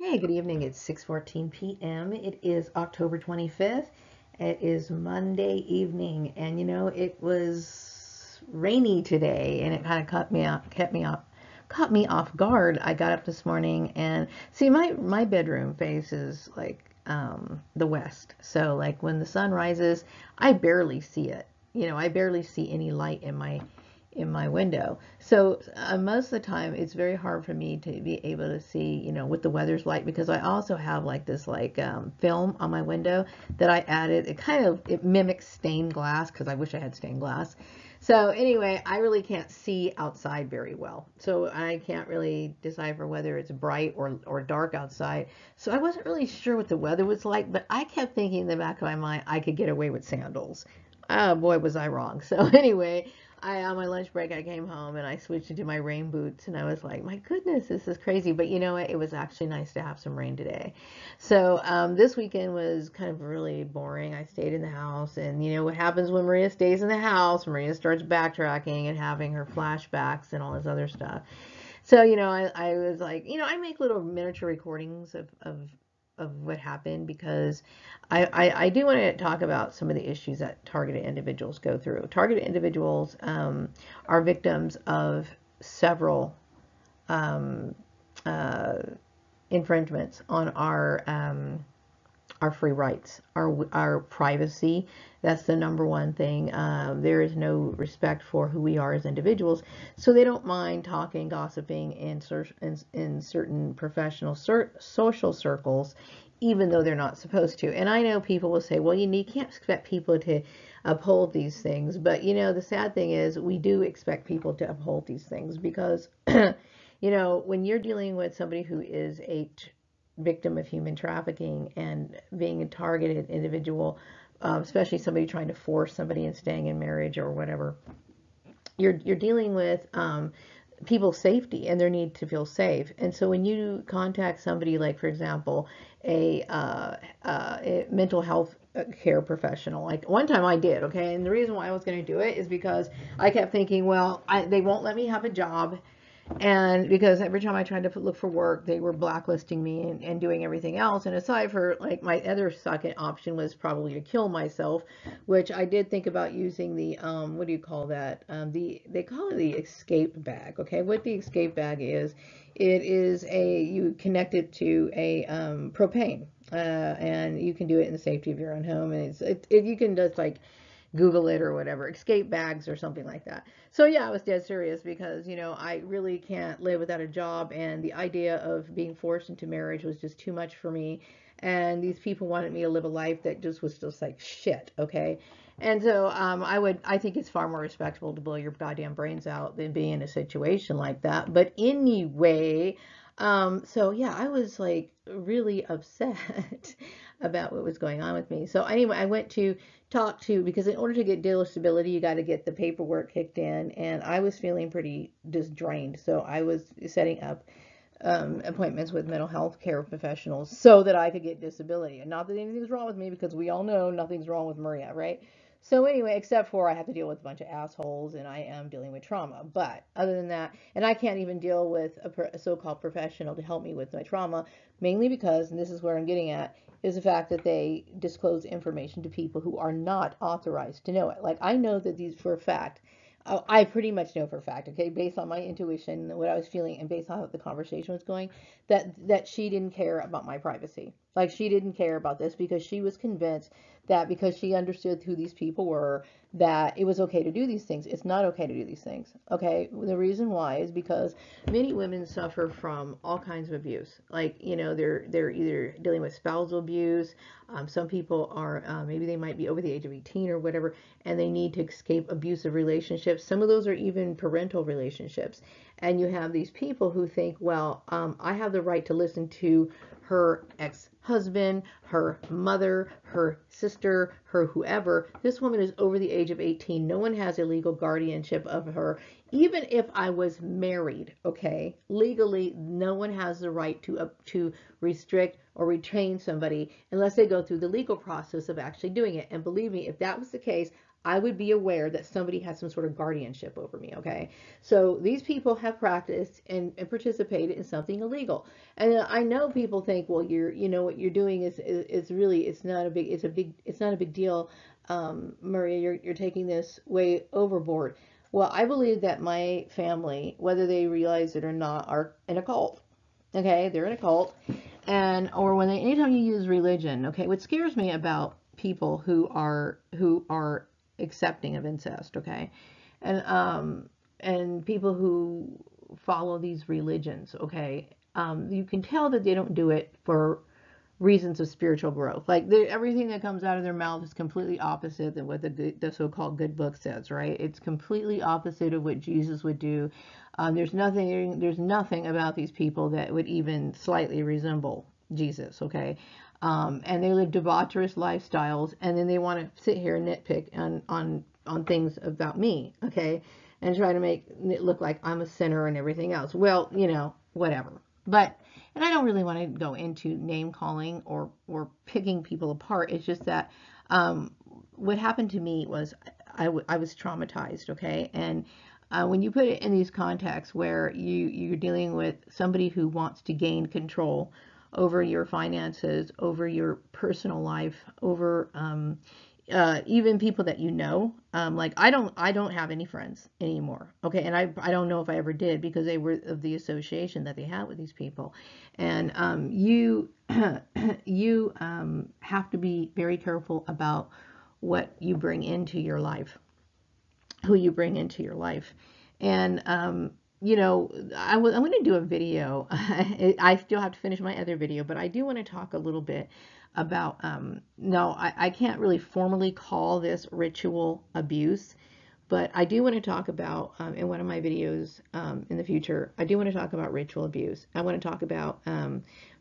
Hey, good evening. It's 6:14 p.m. It is October 25th. It is Monday evening, and it was rainy today, and it kind of caught me off guard. I got up this morning and see my bedroom faces like the west. So like when the sun rises, I barely see it. I barely see any light in my window. So most of the time, it's very hard for me to be able to see, what the weather's like because I also have like this film on my window that I added. It mimics stained glass because I wish I had stained glass. So anyway, I really can't see outside very well. So I can't really decipher whether it's bright or dark outside. So I wasn't really sure what the weather was like, but I kept thinking in the back of my mind I could get away with sandals. Oh boy, was I wrong. So anyway, on my lunch break, I came home and I switched into my rain boots, and I was like, my goodness, this is crazy. But you know what? It was actually nice to have some rain today. So this weekend was kind of really boring. I stayed in the house, and you know what happens when Maria stays in the house? Maria starts backtracking and having her flashbacks and all this other stuff. So, I was like, I make little miniature recordings of what happened because I do want to talk about some of the issues that targeted individuals go through. Targeted individuals are victims of several um, uh, infringements on our free rights, our privacy. That's the number one thing. There is no respect for who we are as individuals, so they don't mind talking, gossiping in certain professional social circles, even though they're not supposed to. And I know people will say, well, you can't expect people to uphold these things, but the sad thing is we do expect people to uphold these things because when you're dealing with somebody who is a victim of human trafficking and being a targeted individual, especially somebody trying to force somebody in staying in marriage or whatever, you're dealing with people's safety and their need to feel safe. And so when you contact somebody like, for example, a mental health care professional, like one time I did, okay, and the reason why I was going to do it is because I kept thinking, well, they won't let me have a job, and because every time I tried to look for work, they were blacklisting me and doing everything else. And aside for like my other second option was probably to kill myself, which I did think about using the what do you call that? They call it the escape bag. Okay, what the escape bag is, it is you connect it to a propane. And you can do it in the safety of your own home, and you can just like Google it or whatever, escape bags or something like that. So yeah, I was dead serious because, I really can't live without a job, and the idea of being forced into marriage was just too much for me. And these people wanted me to live a life that just was just like shit, okay? And so I think it's far more respectable to blow your goddamn brains out than be in a situation like that. But anyway, so yeah, I was like really upset about what was going on with me. So anyway, I went to talk to, because in order to get disability, you got to get the paperwork kicked in, and I was feeling pretty just drained. So I was setting up appointments with mental health care professionals so that I could get disability. And not that anything's wrong with me, because we all know nothing's wrong with Maria, right? So anyway, except for I have to deal with a bunch of assholes, and I am dealing with trauma. But other than that, and I can't even deal with a so-called professional to help me with my trauma, mainly because, and this is where I'm getting at, is the fact that they disclose information to people who are not authorized to know it. Like I know that these for a fact. I pretty much know for a fact, okay, based on my intuition, what I was feeling, and based on how the conversation was going, that she didn't care about my privacy. Like she didn't care about this because she was convinced that because she understood who these people were, that it was okay to do these things. It's not okay to do these things. Okay, the reason why is because many women suffer from all kinds of abuse. Like they're either dealing with spousal abuse. Some people are maybe they might be over the age of 18 or whatever, and they need to escape abusive relationships. Some of those are even parental relationships. And you have these people who think, well, I have the right to listen to her ex-husband, her mother, her sister, her whoever. This woman is over the age of 18. No one has a legal guardianship of her. Even if I was married, okay, legally, no one has the right to restrict or retain somebody unless they go through the legal process of actually doing it. And believe me, if that was the case, I would be aware that somebody has some sort of guardianship over me, okay? So these people have practiced and participated in something illegal. And I know people think, well, you know, what you're doing is really, it's not a big deal. Maria, you're taking this way overboard. Well, I believe that my family, whether they realize it or not, are in a cult. Okay, they're in a cult, and or when they, anytime you use religion, okay, what scares me about people who are accepting of incest, okay, and people who follow these religions, okay, you can tell that they don't do it for reasons of spiritual growth. Like everything that comes out of their mouth is completely opposite than what the so-called good book says, right? It's completely opposite of what Jesus would do. There's nothing about these people that would even slightly resemble Jesus, okay? And they live debaucherous lifestyles, and then they want to sit here and nitpick on things about me, okay? And try to make it look like I'm a sinner and everything else. Well, whatever. But and I don't really want to go into name calling or picking people apart. It's just that what happened to me was I was traumatized, okay? And when you put it in these contexts where you're dealing with somebody who wants to gain control over your finances, over your personal life, over even people that you know, like I don't have any friends anymore, okay, and I don't know if I ever did because they were of the association that they had with these people, and you you have to be very careful about what you bring into your life, who you bring into your life, and I'm going to do a video. I still have to finish my other video, but I do want to talk a little bit about, no, I can't really formally call this ritual abuse, but I do want to talk about, in one of my videos in the future, I do want to talk about ritual abuse. I want to talk about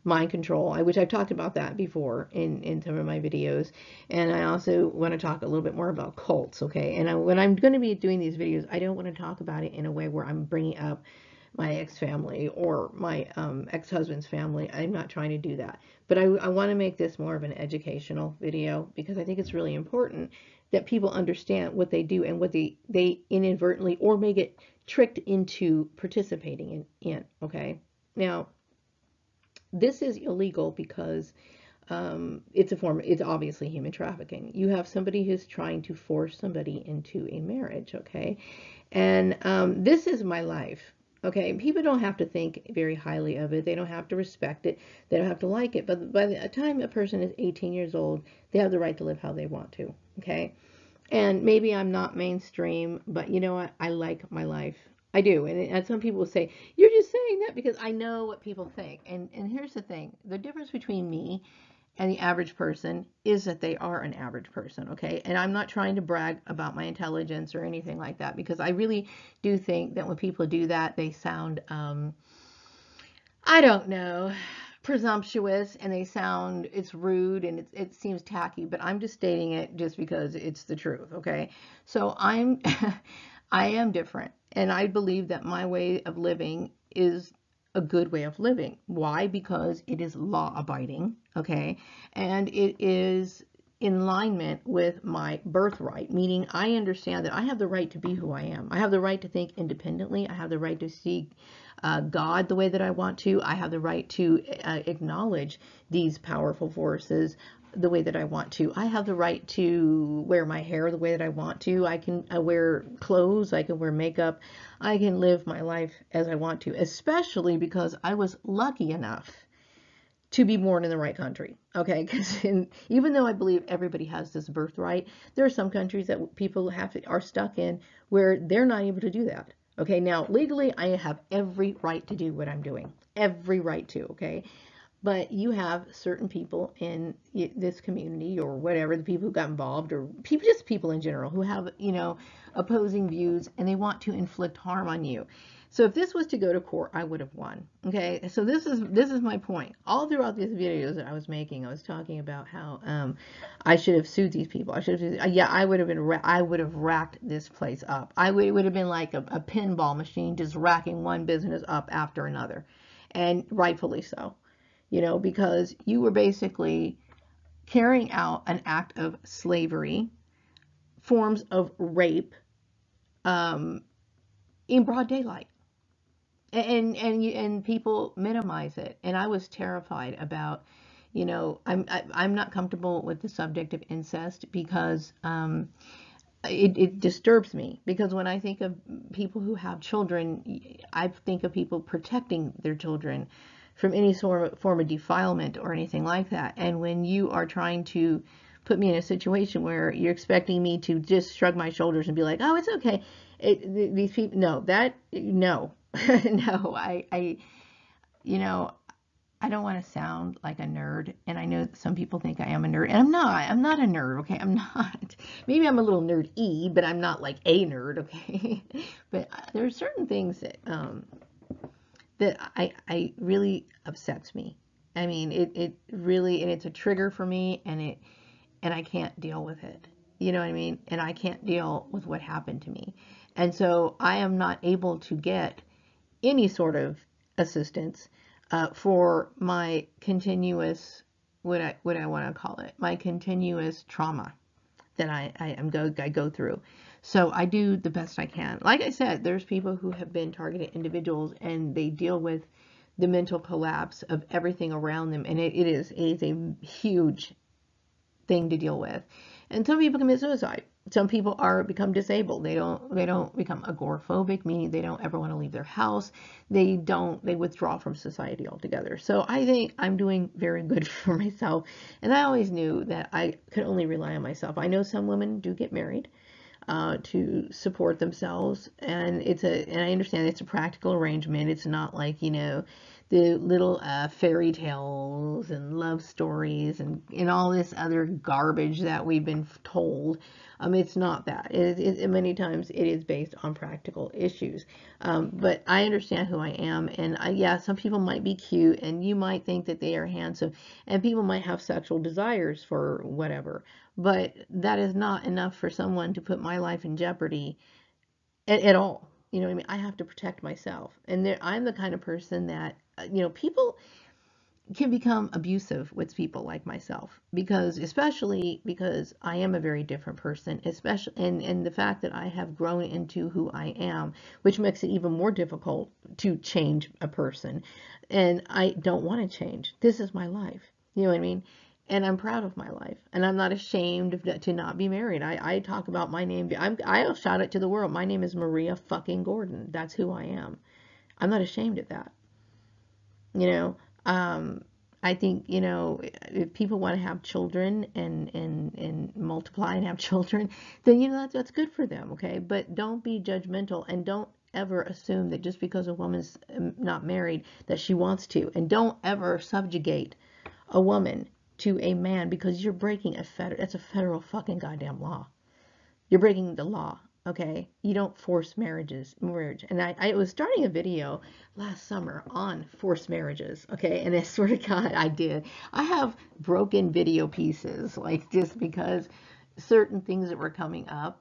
mind control, which I've talked about that before in some of my videos. And I also want to talk a little bit more about cults, okay? And when I'm going to be doing these videos, I don't want to talk about it in a way where I'm bringing up my ex-family or my ex-husband's family. I'm not trying to do that. But I want to make this more of an educational video because I think it's really important that people understand what they do and what they inadvertently or may get tricked into participating in, okay? Now, this is illegal because it's obviously human trafficking. You have somebody who's trying to force somebody into a marriage, okay? And this is my life, okay? People don't have to think very highly of it. They don't have to respect it. They don't have to like it. But by the time a person is 18 years old, they have the right to live how they want to, okay? And maybe I'm not mainstream, but you know what? I like my life. I do. And some people will say, you're just saying that because I know what people think. And here's the thing. The difference between me and the average person is that they are an average person, okay? And I'm not trying to brag about my intelligence or anything like that because I really do think that when people do that, they sound, I don't know, presumptuous, and it's rude and it seems tacky, but I'm just stating it just because it's the truth, okay? So I am different, and I believe that my way of living is a good way of living. Why? Because it is law abiding, okay? And it is in alignment with my birthright, meaning I understand that I have the right to be who I am. I have the right to think independently. I have the right to see God the way that I want to. I have the right to acknowledge these powerful forces the way that I want to. I have the right to wear my hair the way that I want to. I can wear clothes. I can wear makeup. I can live my life as I want to, especially because I was lucky enough to be born in the right country, okay? Because even though I believe everybody has this birthright, there are some countries that people are stuck in where they're not able to do that. Okay, now legally I have every right to do what I'm doing, every right to, okay? But you have certain people in this community or whatever, the people who got involved or just people in general who have, opposing views and they want to inflict harm on you. So if this was to go to court, I would have won. Okay, so this is my point. All throughout these videos that I was making, I was talking about how I should have sued these people. Yeah, I would have racked this place up. It would have been like a pinball machine, just racking one business up after another, and rightfully so. Because you were basically carrying out an act of slavery forms of rape in broad daylight. And people minimize it, and I was terrified about, I'm not comfortable with the subject of incest because it disturbs me, because when I think of people who have children, I think of people protecting their children from any form of defilement or anything like that. And when you are trying to put me in a situation where you're expecting me to just shrug my shoulders and be like, oh, it's okay. These people, no, no, no, you know, I don't want to sound like a nerd, and I know that some people think I am a nerd, and I'm not. I'm not a nerd, okay? I'm not. Maybe I'm a little nerd-y, but I'm not like a nerd, okay? But there are certain things that I really upsets me. I mean, it really, and it's a trigger for me, and I can't deal with it. You know what I mean? And I can't deal with what happened to me. And so I am not able to get any sort of assistance for my continuous, what I want to call it, my continuous trauma that I go through. So I do the best I can. Like I said, there's people who have been targeted individuals, and they deal with the mental collapse of everything around them, and it is a huge thing to deal with. And some people commit suicide. Some people become disabled. They don't become agoraphobic, meaning they don't ever want to leave their house. They withdraw from society altogether. So I think I'm doing very good for myself. And I always knew that I could only rely on myself. I know some women do get married to support themselves, and I understand it's a practical arrangement. It's not like, the little fairy tales and love stories and all this other garbage that we've been told. It's not that. Many times it is based on practical issues. But I understand who I am, and yeah, some people might be cute, and you might think that they are handsome, and people might have sexual desires for whatever. But that is not enough for someone to put my life in jeopardy at all. You know what I mean? I have to protect myself. And I'm the kind of person that, people can become abusive with people like myself, especially because I am a very different person, especially, and the fact that I have grown into who I am, which makes it even more difficult to change a person. And I don't want to change. This is my life. You know what I mean? And I'm proud of my life, and I'm not ashamed to not be married. I talk about my name. I'll shout it to the world. My name is Maria fucking Gordon. That's who I am. I'm not ashamed of that. You know, I think, if people want to have children and multiply and have children, then, that's good for them. Okay. But don't be judgmental, and don't ever assume that just because a woman's not married that she wants to, and don't ever subjugate a woman to a man, because you're breaking that's a federal fucking goddamn law. You're breaking the law, okay? You don't force marriage. And I was starting a video last summer on forced marriages, okay? And I swear to God, I did. I have broken video pieces, like, just because certain things that were coming up.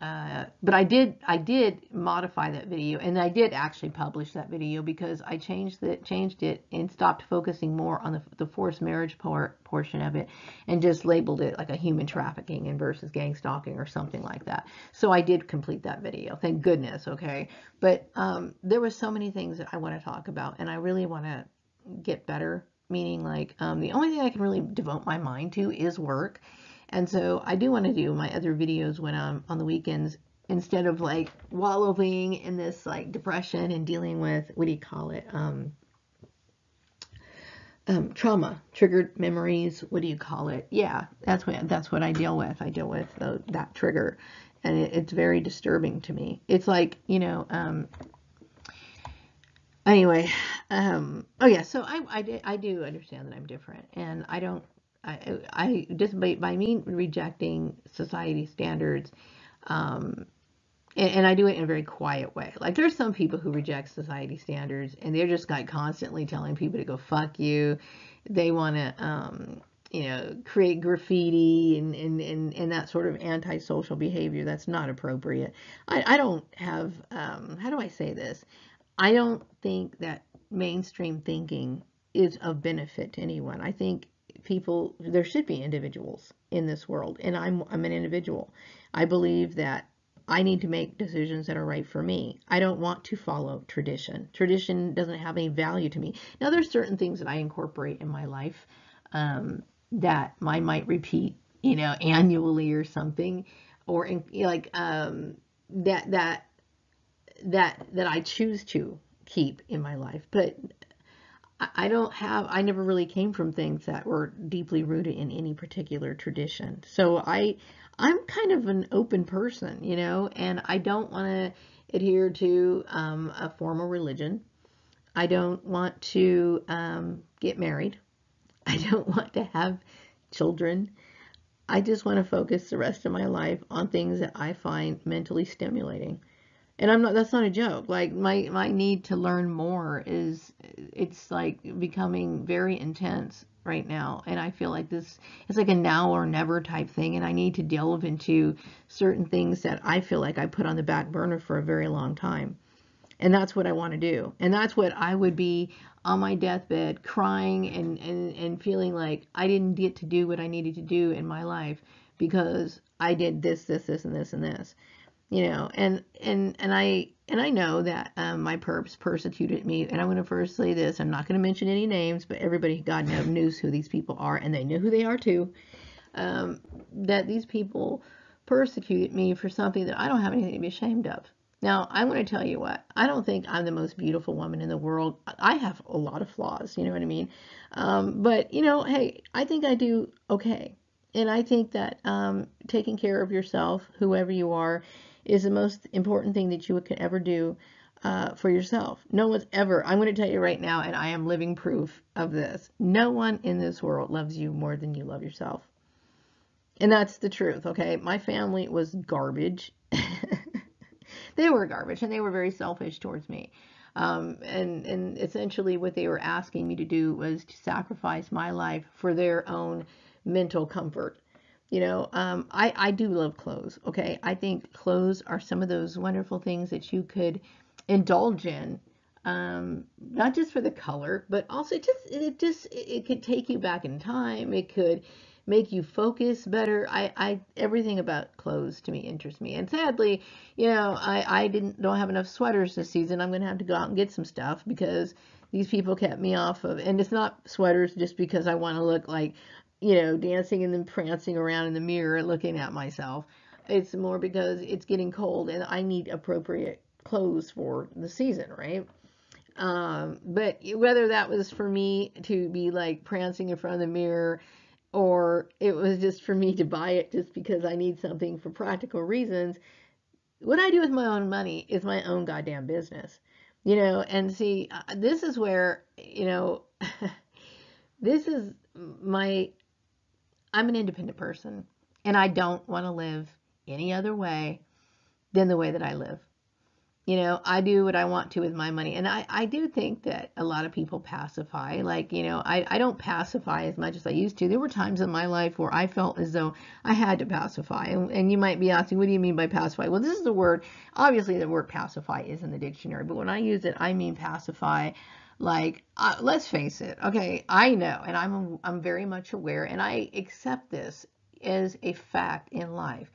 But I did modify that video, and I did actually publish that video, because I changed it and stopped focusing more on the forced marriage portion of it, and just labeled it like a human trafficking and versus gang stalking or something like that. So I did complete that video, thank goodness, okay? But there were so many things that I want to talk about, and I really want to get better, meaning, like, the only thing I can really devote my mind to is work. And so I do want to do my other videos when I'm on the weekends, instead of like wallowing in this like depression and dealing with, what do you call it? Trauma, triggered memories. What do you call it? Yeah, that's what I deal with. I deal with that trigger, and it's very disturbing to me. It's like, anyway, oh yeah, so I do understand that I'm different, and I just by me rejecting society standards, and I do it in a very quiet way. Like, there's some people who reject society standards, and they're just like constantly telling people to go fuck you. They want to, create graffiti and that sort of antisocial behavior that's not appropriate. I don't have, how do I say this? I don't think that mainstream thinking is of benefit to anyone. I think people, there should be individuals in this world, and I'm an individual. I believe that I need to make decisions that are right for me. I don't want to follow tradition. Tradition doesn't have any value to me. Now, there's certain things that I incorporate in my life that I might repeat, annually or something, or like that I choose to keep in my life. But I never really came from things that were deeply rooted in any particular tradition. So I'm kind of an open person, and I don't want to adhere to a formal religion. I don't want to get married. I don't want to have children. I just want to focus the rest of my life on things that I find mentally stimulating. And that's not a joke. Like my need to learn more it's like becoming very intense right now. And I feel like it's like a now or never type thing. And I need to delve into certain things that I feel like I put on the back burner for a very long time. And that's what I want to do. And that's what I would be on my deathbed crying and feeling like I didn't get to do what I needed to do in my life because I did this, and this, and this. And I know that my perps persecuted me, and I'm going to first say this. I'm not going to mention any names, but everybody, God knows who these people are, and they know who they are too. That these people persecuted me for something that I don't have anything to be ashamed of. Now, I'm going to tell you what, I don't think I'm the most beautiful woman in the world. I have a lot of flaws, you know what I mean? But, hey, I think I do okay. And I think that taking care of yourself, whoever you are, is the most important thing that you can ever do for yourself. No one's ever, I'm going to tell you right now, and I am living proof of this, no one in this world loves you more than you love yourself. And that's the truth, okay? My family was garbage. They were garbage, and they were very selfish towards me. And essentially what they were asking me to do was to sacrifice my life for their own mental comfort. I do love clothes, okay? I think clothes are some of those wonderful things that you could indulge in, not just for the color, but also it could take you back in time. It could make you focus better. Everything about clothes to me interests me. And sadly, I don't have enough sweaters this season. I'm going to have to go out and get some stuff because these people kept me off of, and it's not sweaters just because I want to look like, dancing and then prancing around in the mirror looking at myself. It's more because it's getting cold and I need appropriate clothes for the season, right? But whether that was for me to be like prancing in front of the mirror or it was just for me to buy it just because I need something for practical reasons, what I do with my own money is my own goddamn business. And see, this is where, this is I'm an independent person, and I don't want to live any other way than the way that I live. I do what I want to with my money. And I do think that a lot of people pacify. Like, I don't pacify as much as I used to. There were times in my life where I felt as though I had to pacify. And you might be asking, what do you mean by pacify? Well, this is the word, obviously the word pacify is in the dictionary, but when I use it, I mean pacify. Like, let's face it. Okay, I know, and I'm very much aware, and I accept this as a fact in life,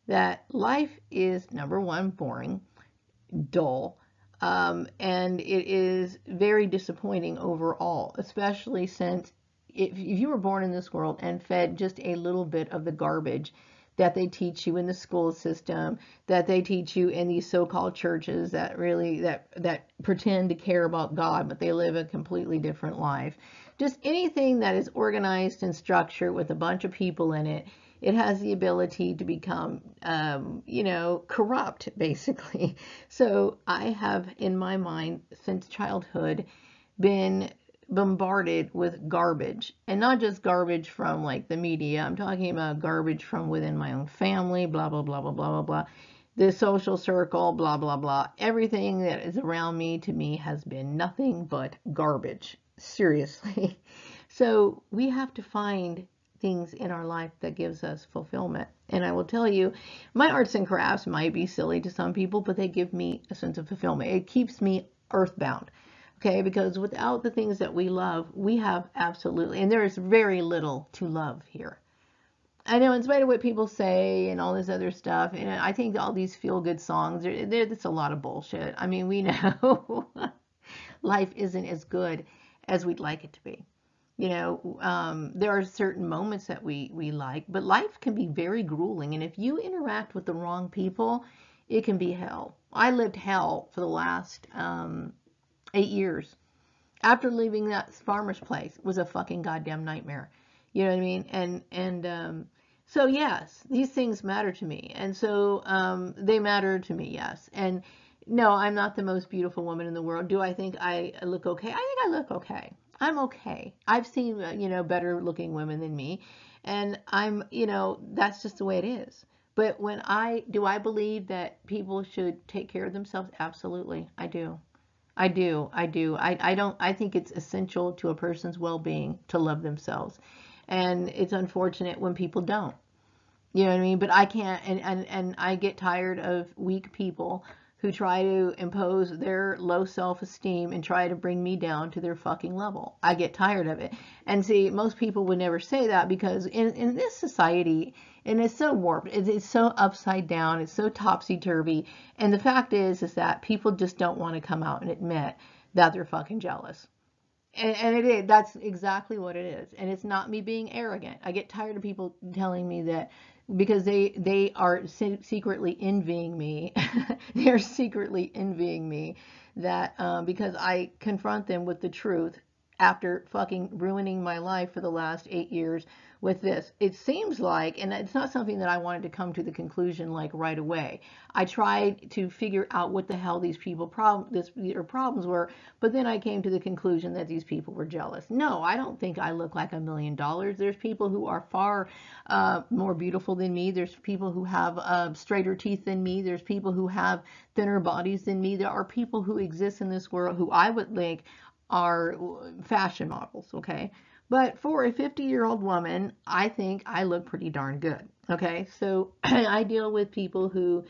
that life is, number one, boring, dull, and it is very disappointing overall, especially since if you were born in this world and fed just a little bit of the garbage that they teach you in the school system, that they teach you in these so-called churches that really that pretend to care about God, but they live a completely different life. Just anything that is organized and structured with a bunch of people in it, it has the ability to become, corrupt, basically. So I have, in my mind, since childhood, been bombarded with garbage, and not just garbage from like the media. I'm talking about garbage from within my own family, blah, blah, blah, blah, blah, blah, blah. The social circle, blah, blah, blah. Everything that is around me, to me, has been nothing but garbage. Seriously. So we have to find things in our life that gives us fulfillment. And I will tell you, my arts and crafts might be silly to some people, but they give me a sense of fulfillment. It keeps me earthbound. Okay, because without the things that we love, we have absolutely, and there is very little to love here. I know, in spite of what people say and all this other stuff, and I think all these feel-good songs, that's a lot of bullshit. I mean, we know life isn't as good as we'd like it to be. There are certain moments that we like, but life can be very grueling. And if you interact with the wrong people, it can be hell. I lived hell for the last 8 years. After leaving that farmer's place, it was a fucking goddamn nightmare. You know what I mean? So yes, these things matter to me, and so they matter to me. Yes, and no, I'm not the most beautiful woman in the world. Do I think I look okay? I think I look okay. I'm okay. I've seen better looking women than me, and that's just the way it is. But do I believe that people should take care of themselves? Absolutely, I do. I do. I do. I don't, I think it's essential to a person's well-being to love themselves. And it's unfortunate when people don't. You know what I mean? But I can't, and I get tired of weak people who try to impose their low self-esteem and try to bring me down to their fucking level. I get tired of it. And see, most people would never say that because in this society, and it's so warped, it's so upside down, it's so topsy-turvy. And the fact is that people just don't want to come out and admit that they're fucking jealous. And it is, that's exactly what it is. And it's not me being arrogant. I get tired of people telling me that because they are secretly envying me. They're secretly envying me that because I confront them with the truth after fucking ruining my life for the last 8 years with this. It seems like, and it's not something that I wanted to come to the conclusion like right away. I tried to figure out what the hell these their problems were, but then I came to the conclusion that these people were jealous. No, I don't think I look like $1,000,000. There's people who are far more beautiful than me. There's people who have straighter teeth than me. There's people who have thinner bodies than me. There are people who exist in this world who I would think are fashion models, okay? But for a 50-year-old woman, I think I look pretty darn good, okay? So I deal with people who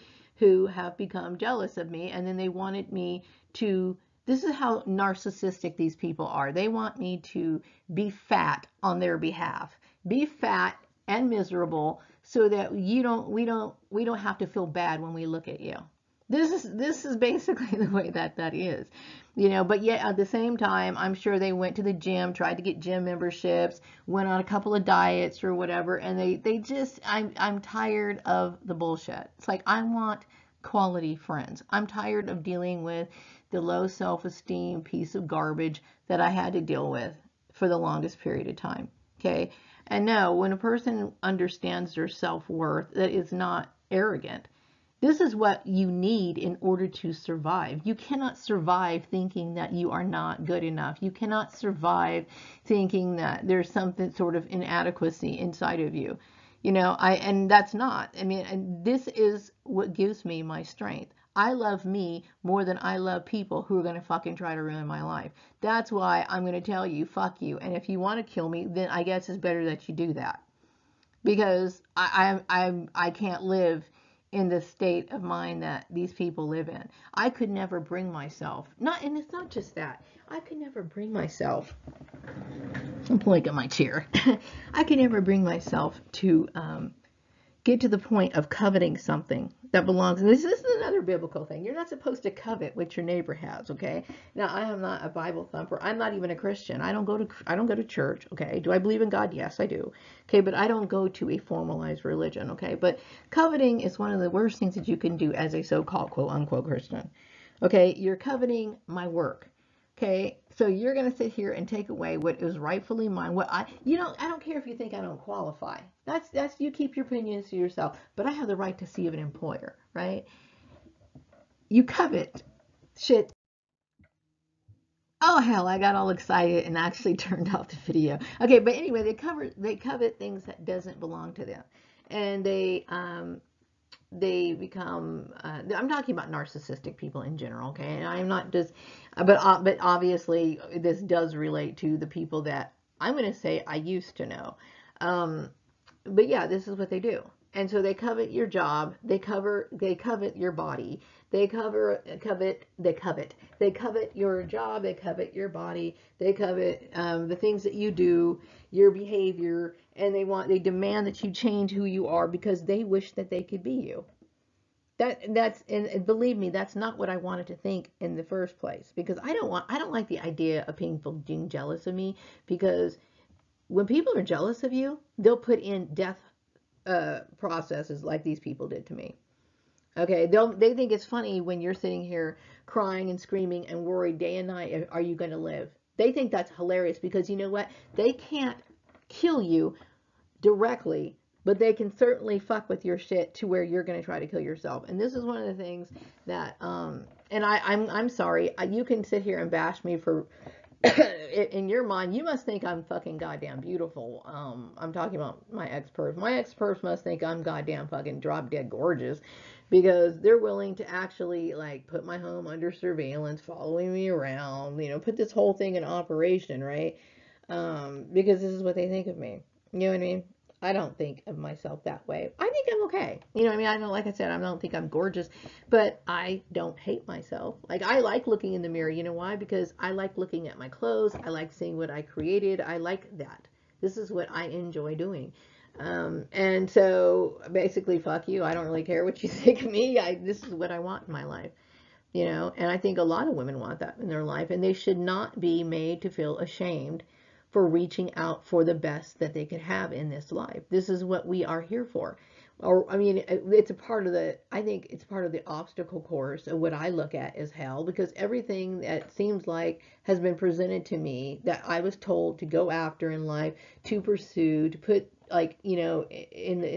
have become jealous of me, and then they wanted me to, this is how narcissistic these people are. They want me to be fat on their behalf. Be fat and miserable so that we don't have to feel bad when we look at you. This is basically the way that is, but yet at the same time, I'm sure they went to the gym, tried to get gym memberships, went on a couple of diets or whatever, and they just, I'm tired of the bullshit. It's like, I want quality friends. I'm tired of dealing with the low self-esteem piece of garbage that I had to deal with for the longest period of time. Okay. And no, when a person understands their self-worth, that is not arrogant. This is what you need in order to survive. You cannot survive thinking that you are not good enough. You cannot survive thinking that there's something sort of inadequacy inside of you. And that's not. I mean, and this is what gives me my strength. I love me more than I love people who are going to fucking try to ruin my life. That's why I'm going to tell you, fuck you. And if you want to kill me, then I guess it's better that you do that. Because I can't live in the state of mind that these people live in. I could never bring myself, and it's not just that, I could never bring myself, I'm pulling up my chair, I could never bring myself to get to the point of coveting something that belongs. And this is another biblical thing. You're not supposed to covet what your neighbor has, okay? Now, I am not a Bible thumper. I'm not even a Christian. I don't go to church, okay? Do I believe in God? Yes, I do. Okay, but I don't go to a formalized religion, okay? But coveting is one of the worst things that you can do as a so-called quote unquote Christian. Okay, you're coveting my work. Okay, so you're going to sit here and take away what is rightfully mine. I don't care if you think I don't qualify. That's you keep your opinions to yourself. But I have the right to see of an employer, right? You covet shit. Oh hell, I got all excited and actually turned off the video. Okay, but anyway, they covet things that doesn't belong to them, and they become I'm talking about narcissistic people in general, okay? And I'm not just but obviously this does relate to the people that I'm going to say I used to know. But yeah, this is what they do. And so they covet your job, they covet your body, they covet your job, they covet your body, they covet the things that you do, your behavior, and they demand that you change who you are because they wish that they could be you. And believe me, that's not what I wanted to think in the first place, because I don't like the idea of people being jealous of me, because when people are jealous of you, they'll put in death processes like these people did to me. Okay, they think it's funny when you're sitting here crying and screaming and worried day and night, are you going to live? They think that's hilarious, because you know what? They can't kill you directly, but they can certainly fuck with your shit to where you're going to try to kill yourself. And this is one of the things that and I'm sorry, you can sit here and bash me for in your mind, you must think I'm fucking goddamn beautiful. I'm talking about my ex-perf. My ex-perf must think I'm goddamn fucking drop dead gorgeous, because they're willing to actually like put my home under surveillance, following me around, put this whole thing in operation, right? Because this is what they think of me. You know what I mean? I don't think of myself that way. I think I'm okay. You know what I mean? I don't, like I said, I don't think I'm gorgeous, but I don't hate myself. Like, I like looking in the mirror. You know why? Because I like looking at my clothes. I like seeing what I created. I like that. This is what I enjoy doing. And so basically, fuck you. I don't really care what you think of me. This is what I want in my life. And I think a lot of women want that in their life, and they should not be made to feel ashamed for reaching out for the best that they could have in this life. This is what we are here for. Or, I mean, I think it's part of the obstacle course of what I look at as hell, because everything that seems like has been presented to me that I was told to go after in life, to pursue, to put, like, in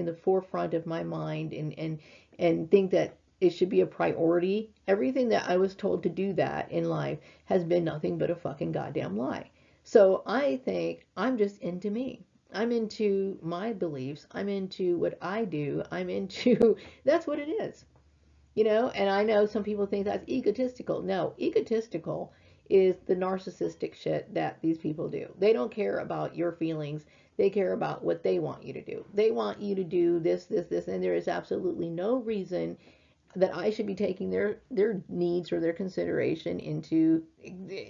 the forefront of my mind, and think that it should be a priority. Everything that I was told to do that in life has been nothing but a fucking goddamn lie. So I think I'm just into me. I'm into my beliefs. I'm into what I do. That's what it is. And I know some people think that's egotistical. No, egotistical is the narcissistic shit that these people do. They don't care about your feelings. They care about what they want you to do. They want you to do this, and there is absolutely no reason that I should be taking their needs or their consideration into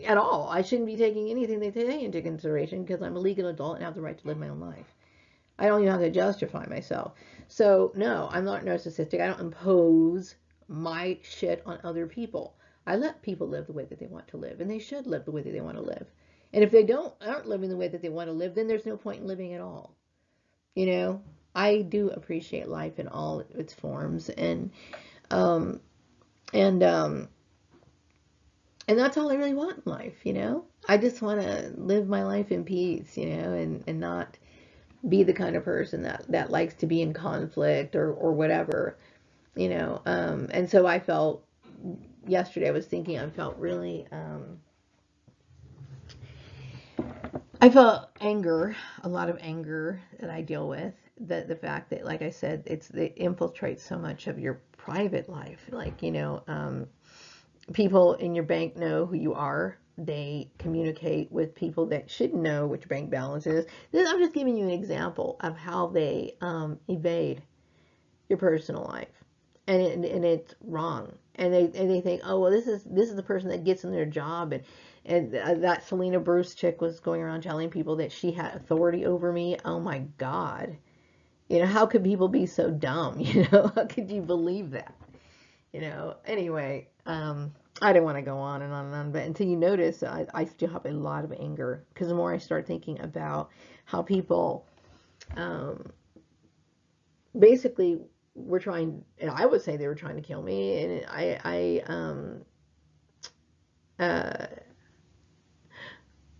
at all. I shouldn't be taking anything they say into consideration, because I'm a legal adult and have the right to live my own life. I don't even have to justify myself. So no, I'm not narcissistic. I don't impose my shit on other people. I let people live the way that they want to live, and they should live the way that they want to live. And if they aren't living the way that they want to live, then there's no point in living at all. I do appreciate life in all its forms, um, and that's all I really want in life. I just want to live my life in peace, and not be the kind of person that likes to be in conflict or whatever, and so I felt yesterday, I felt really, I felt anger, a lot of anger that I deal with, the fact that, like I said, it infiltrates so much of your private life. Like, people in your bank know who you are. They communicate with people that shouldn't know what your bank balance is. I'm just giving you an example of how they evade your personal life, and it's wrong. And they think, oh well, this is the person that gets in their job, and that Selena Bruce chick was going around telling people that she had authority over me. Oh my God, how could people be so dumb? How could you believe that? Anyway, I don't want to go on and on and on, but until you notice, I still have a lot of anger, because the more I start thinking about how people basically were trying, and I would say they were trying to kill me, and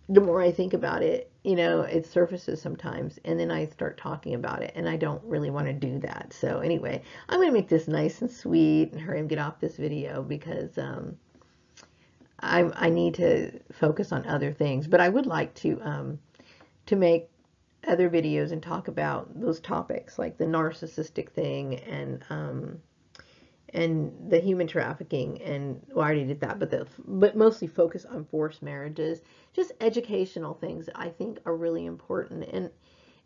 the more I think about it, it surfaces sometimes, and then I start talking about it, and I don't really want to do that. So anyway, I'm going to make this nice and sweet and hurry and get off this video, because I need to focus on other things. But I would like to make other videos and talk about those topics, like the narcissistic thing, and the human trafficking, and well, I already did that, but mostly focus on forced marriages, just educational things that I think are really important.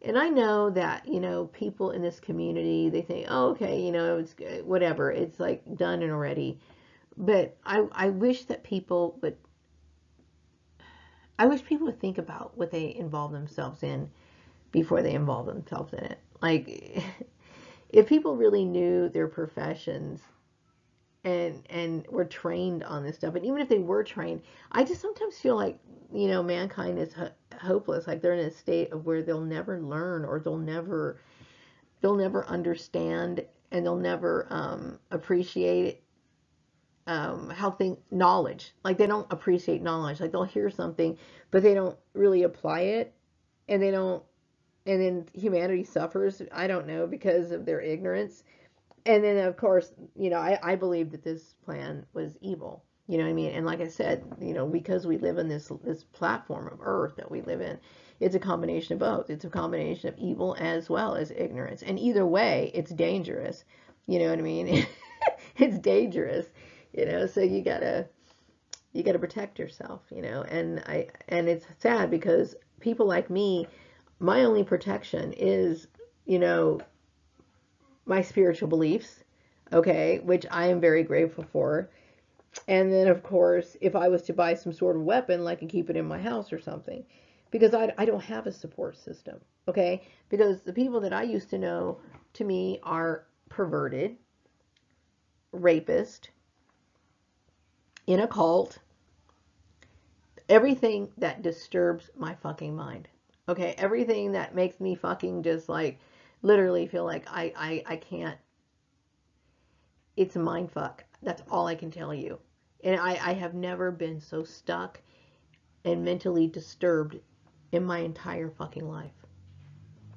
And I know that, you know, people in this community, they think, oh, okay, you know, it's whatever. It's like done and already. But I wish that I wish people would think about what they involve themselves in before they involve themselves in it. Like, if people really knew their professions and were trained on this stuff, and even if they were trained, I just sometimes feel like, you know, mankind is hopeless. Like they're in a state of where they'll never learn, or they'll never understand, and they'll never appreciate how knowledge. Like they don't appreciate knowledge. Like they'll hear something, but they don't really apply it, and they don't. And then humanity suffers. I don't know, because of their ignorance. And then of course, you know, I believe that this plan was evil. You know what I mean? And like I said, you know, because we live in this platform of earth that we live in, it's a combination of both. It's a combination of evil as well as ignorance. And either way, it's dangerous. You know what I mean? It's dangerous. You know, so you gotta protect yourself. You know, and it's sad because people like me, my only protection is, you know, my spiritual beliefs, okay, which I am very grateful for. And then, of course, if I was to buy some sort of weapon, like, and keep it in my house or something, because I don't have a support system, okay? Because the people that I used to know, to me, are perverted, rapist, in a cult, everything that disturbs my fucking mind, okay? Everything that makes me fucking just like literally feel like I can't. It's a mind fuck. That's all I can tell you. And I have never been so stuck and mentally disturbed in my entire fucking life.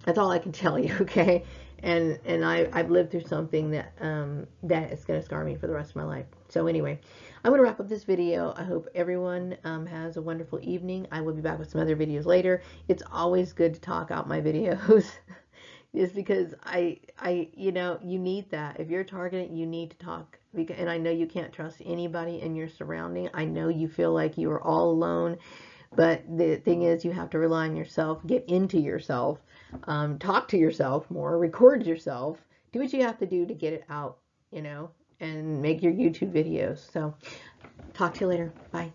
That's all I can tell you, okay? And I've lived through something that that is going to scar me for the rest of my life. So anyway, I'm going to wrap up this video. I hope everyone has a wonderful evening. I will be back with some other videos later. It's always good to talk out my videos. Is because you know, you need that. If you're targeted, you need to talk. And I know you can't trust anybody in your surrounding. I know you feel like you are all alone, but the thing is, you have to rely on yourself, get into yourself, talk to yourself more, record yourself, do what you have to do to get it out, you know, and make your YouTube videos. So, talk to you later. Bye.